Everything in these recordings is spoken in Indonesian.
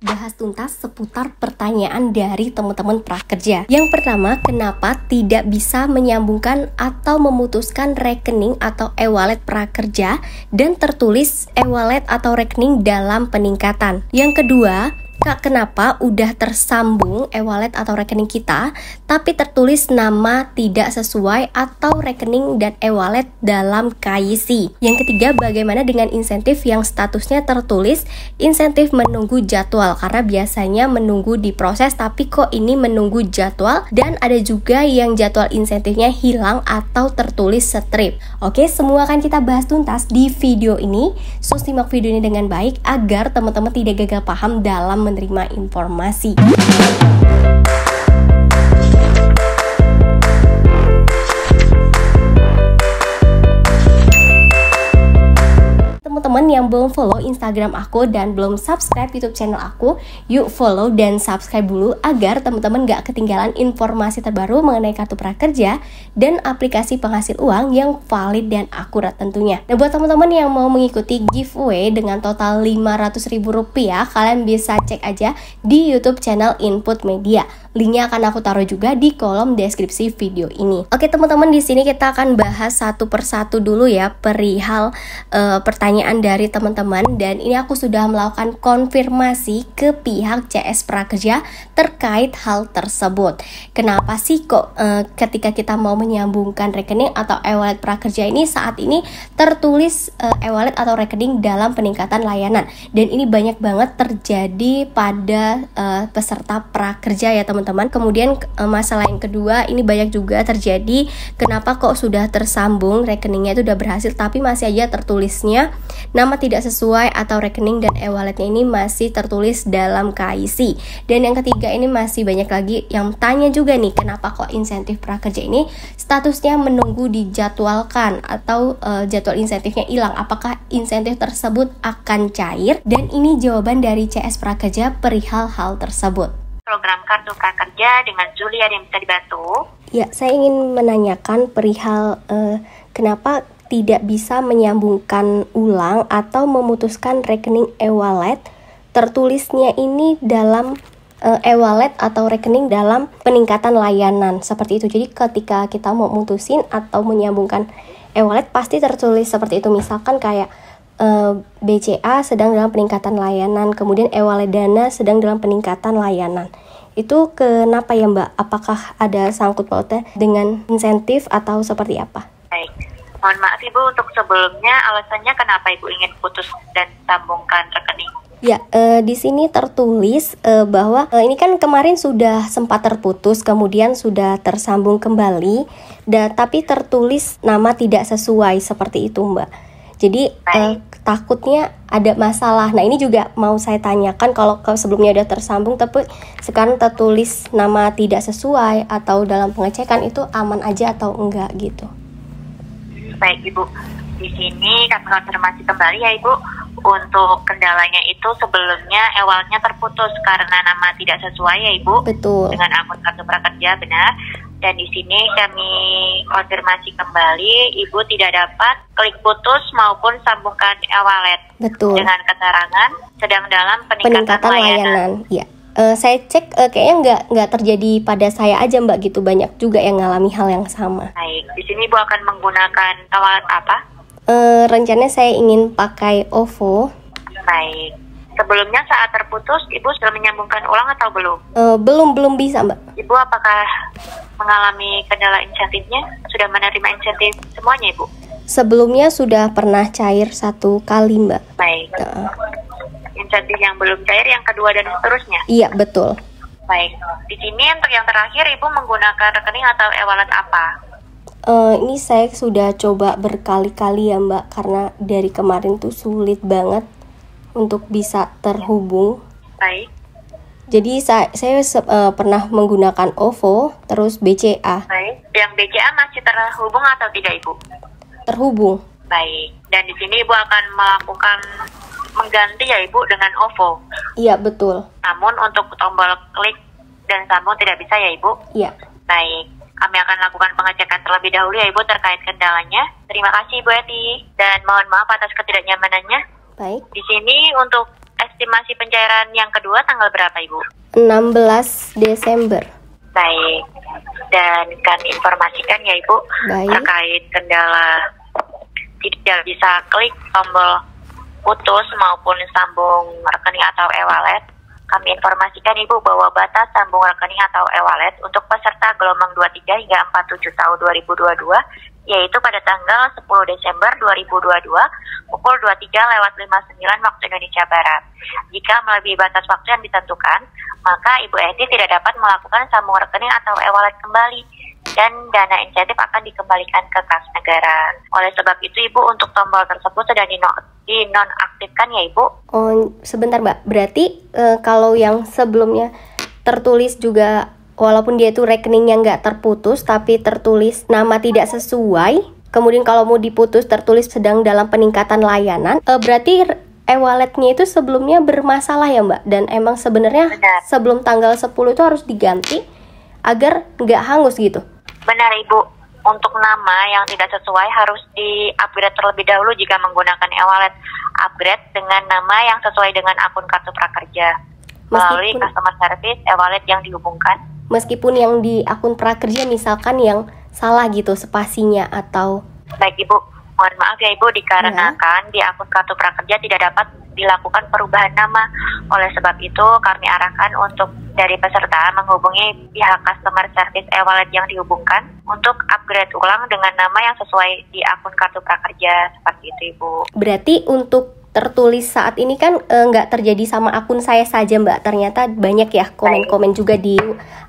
Bahas tuntas seputar pertanyaan dari teman-teman prakerja. Yang pertama, kenapa tidak bisa menyambungkan atau memutuskan rekening atau e-wallet prakerja dan tertulis e-wallet atau rekening dalam peningkatan? Yang kedua, Kak, kenapa udah tersambung e-wallet atau rekening kita, tapi tertulis nama tidak sesuai atau rekening dan e-wallet dalam KYC? Yang ketiga, bagaimana dengan insentif yang statusnya tertulis insentif menunggu jadwal? Karena biasanya menunggu diproses, tapi kok ini menunggu jadwal, dan ada juga yang jadwal insentifnya hilang atau tertulis strip. Oke, semua akan kita bahas tuntas di video ini. So, simak video ini dengan baik agar teman-teman tidak gagal paham dalam menerima informasi. Teman-teman yang belum follow Instagram aku dan belum subscribe YouTube channel aku, yuk follow dan subscribe dulu agar teman-teman gak ketinggalan informasi terbaru mengenai kartu prakerja dan aplikasi penghasil uang yang valid dan akurat tentunya. Nah, buat teman-teman yang mau mengikuti giveaway dengan total Rp500.000, kalian bisa cek aja di YouTube channel Input Media. Linknya akan aku taruh juga di kolom deskripsi video ini. Oke teman-teman, di sini kita akan bahas satu persatu dulu ya perihal pertanyaan dari teman-teman, dan ini aku sudah melakukan konfirmasi ke pihak CS Prakerja terkait hal tersebut. Kenapa sih kok ketika kita mau menyambungkan rekening atau e-wallet prakerja ini saat ini tertulis e-wallet atau rekening dalam peningkatan layanan, dan ini banyak banget terjadi pada peserta prakerja ya teman-teman. Kemudian masalah yang kedua, ini banyak juga terjadi kenapa kok sudah tersambung rekeningnya itu udah berhasil tapi masih aja tertulisnya nama tidak sesuai atau rekening dan e-walletnya ini masih tertulis dalam KYC. Dan yang ketiga, ini masih banyak lagi yang tanya juga nih, kenapa kok insentif prakerja ini statusnya menunggu dijadwalkan atau jadwal insentifnya hilang, apakah insentif tersebut akan cair? Dan ini jawaban dari CS Prakerja perihal hal tersebut. Program kartu prakerja dengan Julia yang bisa dibantu. Ya, saya ingin menanyakan perihal kenapa tidak bisa menyambungkan ulang atau memutuskan rekening e-wallet, tertulisnya ini dalam e-wallet atau rekening dalam peningkatan layanan seperti itu. Jadi ketika kita mau mutusin atau menyambungkan e-wallet pasti tertulis seperti itu, misalkan kayak BCA sedang dalam peningkatan layanan, kemudian e-wallet Dana sedang dalam peningkatan layanan. Itu kenapa ya Mbak? Apakah ada sangkut pautnya dengan insentif atau seperti apa? Baik, mohon maaf Ibu untuk sebelumnya, alasannya kenapa Ibu ingin putus dan sambungkan rekening? Ya, di sini tertulis bahwa ini kan kemarin sudah sempat terputus, kemudian sudah tersambung kembali, tapi tertulis nama tidak sesuai seperti itu Mbak. Jadi takutnya ada masalah. Nah, ini juga mau saya tanyakan, kalau sebelumnya udah tersambung tapi sekarang tertulis nama tidak sesuai atau dalam pengecekan, itu aman aja atau enggak gitu? Baik Ibu, di sini kami konfirmasi kembali ya Ibu, untuk kendalanya itu sebelumnya e-walletnya terputus karena nama tidak sesuai ya Ibu. Betul. Dengan akun kartu prakerja, benar. Dan di sini kami konfirmasi kembali, Ibu tidak dapat klik putus maupun sambungkan e-wallet. Betul. Dengan keterangan sedang dalam peningkatan layanan. Ya. Saya cek kayaknya nggak terjadi pada saya aja Mbak gitu, banyak juga yang ngalami hal yang sama. Baik, di sini Ibu akan menggunakan e-wallet apa? Rencananya saya ingin pakai OVO. Baik. Sebelumnya saat terputus, Ibu sudah menyambungkan ulang atau belum? Belum bisa Mbak. Ibu apakah mengalami kendala insentifnya? Sudah menerima insentif semuanya Ibu? Sebelumnya sudah pernah cair 1 kali Mbak. Baik. Insentif yang belum cair, yang kedua dan seterusnya? Iya, betul. Baik. Di sini untuk yang terakhir Ibu menggunakan rekening atau e-wallet apa? Ini saya sudah coba berkali-kali ya Mbak, karena dari kemarin tuh sulit banget untuk bisa terhubung. Baik. Jadi saya pernah menggunakan OVO, terus BCA. Baik. Yang BCA masih terhubung atau tidak Ibu? Terhubung. Baik. Dan di sini Ibu akan melakukan mengganti ya Ibu dengan OVO? Iya, betul. Namun untuk tombol klik dan sambung tidak bisa ya Ibu? Iya. Baik. Kami akan lakukan pengecekan terlebih dahulu ya Ibu terkait kendalanya. Terima kasih Ibu Eti. Dan mohon maaf atas ketidaknyamanannya. Baik. Di sini untuk estimasi pencairan yang kedua tanggal berapa Ibu? 16 Desember. Baik, dan kami informasikan ya Ibu, Baik. terkait kendala tidak bisa klik tombol putus maupun sambung rekening atau e-wallet. Kami informasikan Ibu bahwa batas sambung rekening atau e-wallet untuk peserta gelombang 23 hingga 47 tahun 2022 yaitu pada tanggal 10 Desember 2022 pukul 23:59 waktu Indonesia Barat. Jika melebihi batas waktu yang ditentukan, maka Ibu Eti tidak dapat melakukan sambung rekening atau e-wallet kembali dan dana insentif akan dikembalikan ke kas negara. Oleh sebab itu Ibu, untuk tombol tersebut sudah dinonaktifkan ya Ibu. Oh, sebentar Mbak. Berarti kalau yang sebelumnya tertulis juga, walaupun dia itu rekeningnya nggak terputus, tapi tertulis nama tidak sesuai, kemudian kalau mau diputus tertulis sedang dalam peningkatan layanan, berarti e-walletnya itu sebelumnya bermasalah ya Mbak? Dan emang sebenarnya sebelum tanggal 10 itu harus diganti agar nggak hangus gitu? Benar Ibu, untuk nama yang tidak sesuai harus di-upgrade terlebih dahulu jika menggunakan e-wallet. Upgrade dengan nama yang sesuai dengan akun kartu prakerja melalui customer service e-wallet yang dihubungkan. Meskipun yang di akun prakerja misalkan yang salah gitu spasinya atau... Baik Ibu, mohon maaf ya Ibu, dikarenakan di akun kartu prakerja tidak dapat dilakukan perubahan nama. Oleh sebab itu kami arahkan untuk dari peserta menghubungi pihak customer service e-wallet yang dihubungkan untuk upgrade ulang dengan nama yang sesuai di akun kartu prakerja, seperti itu Ibu. Berarti untuk tertulis saat ini kan nggak terjadi sama akun saya saja Mbak, ternyata banyak ya komen-komen juga di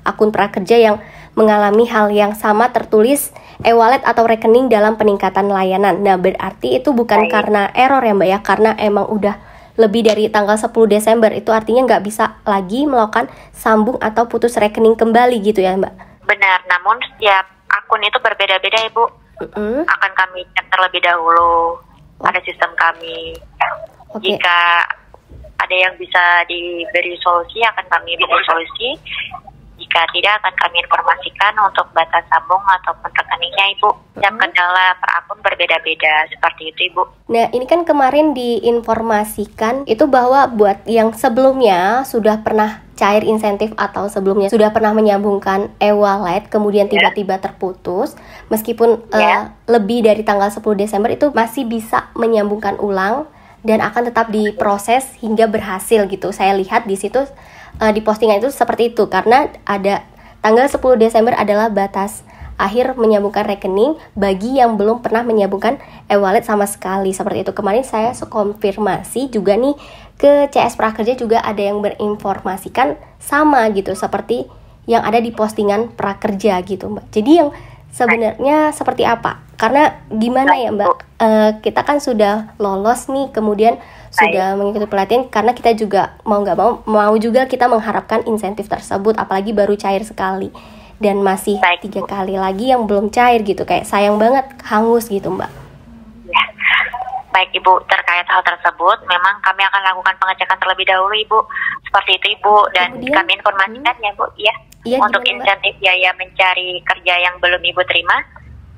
akun prakerja yang mengalami hal yang sama, tertulis e-wallet atau rekening dalam peningkatan layanan. Nah berarti itu bukan karena error ya Mbak ya, karena emang udah lebih dari tanggal 10 Desember, itu artinya nggak bisa lagi melakukan sambung atau putus rekening kembali gitu ya Mbak? Benar, namun setiap akun itu berbeda-beda Ibu. Akan kami cek terlebih dahulu pada sistem kami. Jika ada yang bisa diberi solusi, akan kami beri solusi. Jika tidak, akan kami informasikan untuk batas sambung ataupun rekeningnya Ibu. Setiap kendala per akun berbeda-beda, seperti itu Ibu. Nah ini kan kemarin diinformasikan itu bahwa buat yang sebelumnya sudah pernah cair insentif atau sebelumnya sudah pernah menyambungkan e-wallet kemudian tiba-tiba terputus, meskipun lebih dari tanggal 10 Desember itu masih bisa menyambungkan ulang dan akan tetap diproses hingga berhasil gitu. Saya lihat di situ di postingan itu seperti itu, karena ada tanggal 10 Desember adalah batas akhir menyambungkan rekening bagi yang belum pernah menyambungkan e-wallet sama sekali, seperti itu. Kemarin saya konfirmasi juga nih ke CS Prakerja, juga ada yang berinformasikan sama gitu seperti yang ada di postingan Prakerja gitu Mbak. Jadi yang sebenarnya seperti apa? Karena gimana ya Mbak, kita kan sudah lolos nih, kemudian sudah mengikuti pelatihan, karena kita juga mau nggak mau juga kita mengharapkan insentif tersebut, apalagi baru cair sekali dan masih 3 kali lagi yang belum cair gitu, kayak sayang banget hangus gitu Mbak. Ya. Baik Ibu, terkait hal tersebut memang kami akan lakukan pengecekan terlebih dahulu Ibu, seperti itu Ibu, dan kemudian, kami informasikan ya Bu, ya untuk insentif biaya mencari kerja yang belum Ibu terima.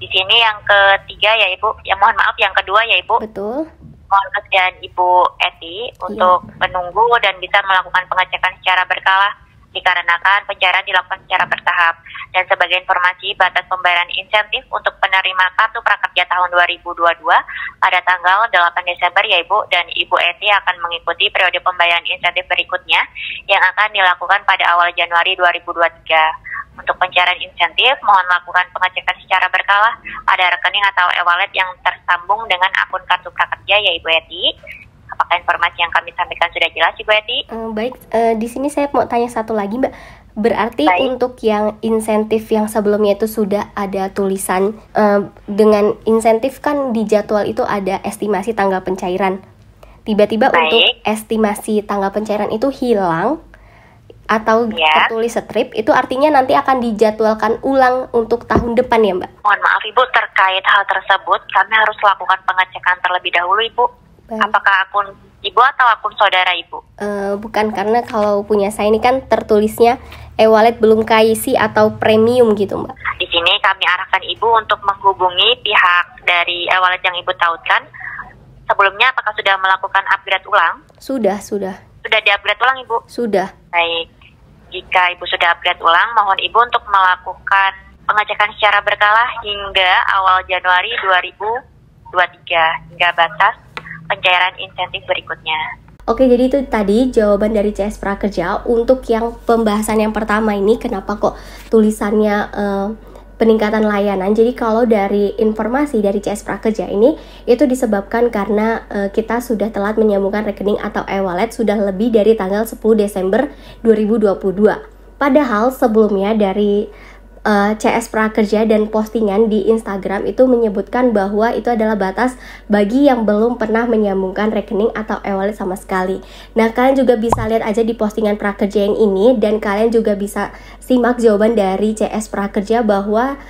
Di sini yang ketiga ya Ibu, ya mohon maaf yang kedua ya Ibu. Betul. Mohon kesediaan Ibu Eti untuk menunggu dan bisa melakukan pengecekan secara berkala dikarenakan pencairan dilakukan secara bertahap. Dan sebagai informasi, batas pembayaran insentif untuk penerima kartu prakerja tahun 2022 pada tanggal 8 Desember ya Ibu, dan Ibu Eti akan mengikuti periode pembayaran insentif berikutnya yang akan dilakukan pada awal Januari 2023. Untuk pencairan insentif, mohon lakukan pengecekan secara berkala pada rekening atau e-wallet yang tersambung dengan akun kartu prakerja ya Ibu Eti. Apakah informasi yang kami sampaikan sudah jelas Ibu Eti? Baik, di sini saya mau tanya satu lagi Mbak. Berarti untuk yang insentif yang sebelumnya itu sudah ada tulisan dengan insentif kan di jadwal itu ada estimasi tanggal pencairan. Tiba-tiba untuk estimasi tanggal pencairan itu hilang atau tertulis strip, itu artinya nanti akan dijadwalkan ulang untuk tahun depan ya Mbak? Mohon maaf Ibu, terkait hal tersebut kami harus lakukan pengecekan terlebih dahulu Ibu. Apakah akun Ibu atau akun saudara Ibu? Bukan, karena kalau punya saya ini kan tertulisnya e-wallet belum KYC atau premium gitu Mbak. Di sini kami arahkan Ibu untuk menghubungi pihak dari e-wallet yang Ibu tautkan. Sebelumnya apakah sudah melakukan upgrade ulang? Sudah. Sudah sudah di-upgrade ulang Ibu? Sudah. Baik, jika Ibu sudah upgrade ulang, mohon Ibu untuk melakukan pengecekan secara berkala hingga awal Januari 2023 hingga batas pencairan insentif berikutnya. Oke, jadi itu tadi jawaban dari CS Prakerja. Untuk yang pembahasan yang pertama ini, kenapa kok tulisannya peningkatan layanan? Jadi kalau dari informasi dari CS Prakerja ini, itu disebabkan karena kita sudah telat menyambungkan rekening atau e-wallet sudah lebih dari tanggal 10 Desember 2022. Padahal sebelumnya dari CS Prakerja dan postingan di Instagram itu menyebutkan bahwa itu adalah batas bagi yang belum pernah menyambungkan rekening atau e-wallet sama sekali. Nah, kalian juga bisa lihat aja di postingan Prakerja yang ini, dan kalian juga bisa simak jawaban dari CS Prakerja bahwa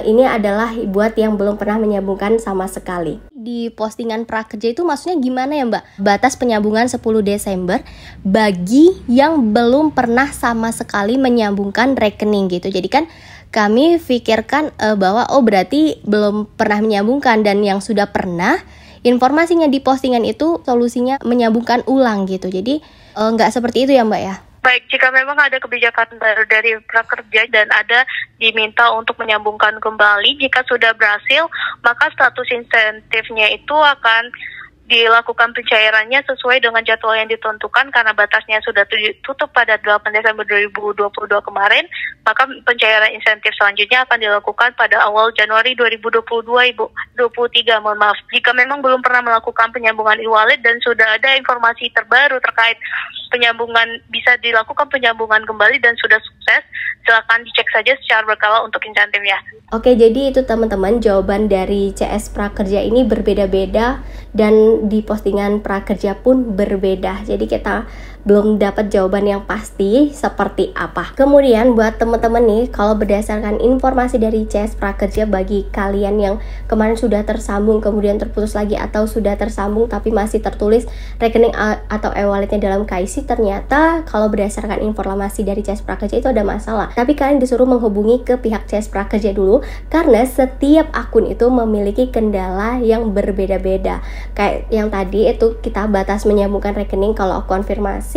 ini adalah buat yang belum pernah menyambungkan sama sekali. Di postingan Prakerja itu maksudnya gimana ya Mbak? Batas penyambungan 10 Desember bagi yang belum pernah sama sekali menyambungkan rekening gitu. Jadi kan kami pikirkan bahwa berarti belum pernah menyambungkan, dan yang sudah pernah informasinya di postingan itu solusinya menyambungkan ulang gitu. Jadi nggak seperti itu ya Mbak ya? Baik, jika memang ada kebijakan baru dari Prakerja dan ada diminta untuk menyambungkan kembali, jika sudah berhasil, maka status insentifnya itu akan dilakukan pencairannya sesuai dengan jadwal yang ditentukan. Karena batasnya sudah tutup pada 8 Desember 2022 kemarin, maka pencairan insentif selanjutnya akan dilakukan pada awal Januari 2022 Ibu. 23, mohon maaf. Jika memang belum pernah melakukan penyambungan e-wallet dan sudah ada informasi terbaru terkait penyambungan, bisa dilakukan penyambungan kembali dan sudah sukses, silakan dicek saja secara berkala untuk insentifnya. Oke, jadi itu teman-teman jawaban dari CS Prakerja ini berbeda-beda, dan di postingan Prakerja pun berbeda. Jadi kita belum dapat jawaban yang pasti seperti apa. Kemudian buat teman-teman nih, kalau berdasarkan informasi dari CS Prakerja, bagi kalian yang kemarin sudah tersambung kemudian terputus lagi, atau sudah tersambung tapi masih tertulis rekening atau e-walletnya dalam KIC, ternyata kalau berdasarkan informasi dari CS Prakerja itu ada masalah. Tapi kalian disuruh menghubungi ke pihak CS Prakerja dulu, karena setiap akun itu memiliki kendala yang berbeda-beda. Kayak yang tadi itu kita batas menyambungkan rekening, kalau konfirmasi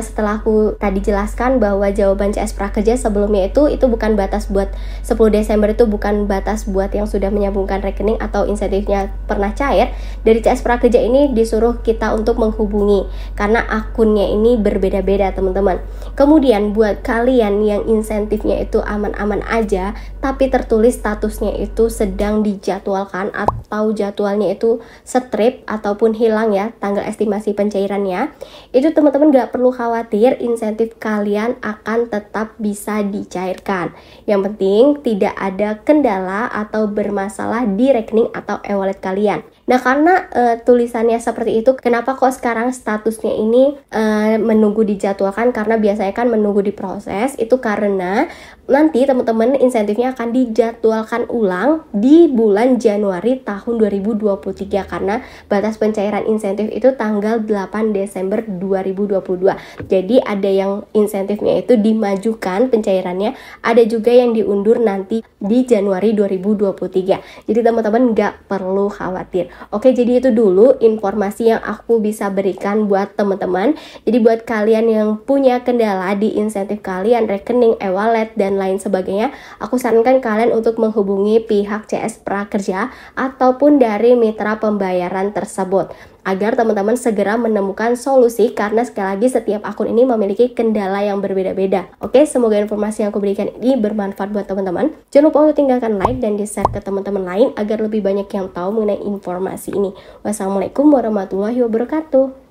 setelah aku tadi jelaskan bahwa jawaban CS Prakerja sebelumnya itu bukan batas buat 10 Desember, itu bukan batas buat yang sudah menyambungkan rekening atau insentifnya pernah cair. Dari CS Prakerja ini disuruh kita untuk menghubungi karena akunnya ini berbeda-beda teman-teman. Kemudian buat kalian yang insentifnya itu aman-aman aja tapi tertulis statusnya itu sedang dijadwalkan atau jadwalnya itu strip ataupun hilang ya tanggal estimasi pencairannya, itu teman-teman gak perlu khawatir, insentif kalian akan tetap bisa dicairkan. Yang penting tidak ada kendala atau bermasalah di rekening atau e-wallet kalian. Nah, karena tulisannya seperti itu, kenapa kok sekarang statusnya ini menunggu dijadwalkan? Karena biasanya kan menunggu diproses, itu karena nanti teman-teman insentifnya akan dijadwalkan ulang di bulan Januari tahun 2023, karena batas pencairan insentif itu tanggal 8 Desember 2022. Jadi ada yang insentifnya itu dimajukan pencairannya, ada juga yang diundur nanti di Januari 2023. Jadi teman-teman nggak perlu khawatir. Oke, jadi itu dulu informasi yang aku bisa berikan buat teman-teman. Jadi buat kalian yang punya kendala di insentif kalian, rekening, e-wallet, dan lain sebagainya, aku sarankan kalian untuk menghubungi pihak CS Prakerja ataupun dari mitra pembayaran tersebut agar teman-teman segera menemukan solusi, karena sekali lagi setiap akun ini memiliki kendala yang berbeda-beda. Oke, semoga informasi yang aku berikan ini bermanfaat buat teman-teman. Jangan lupa untuk tinggalkan like dan di-share ke teman-teman lain agar lebih banyak yang tahu mengenai informasi ini. Wassalamualaikum warahmatullahi wabarakatuh.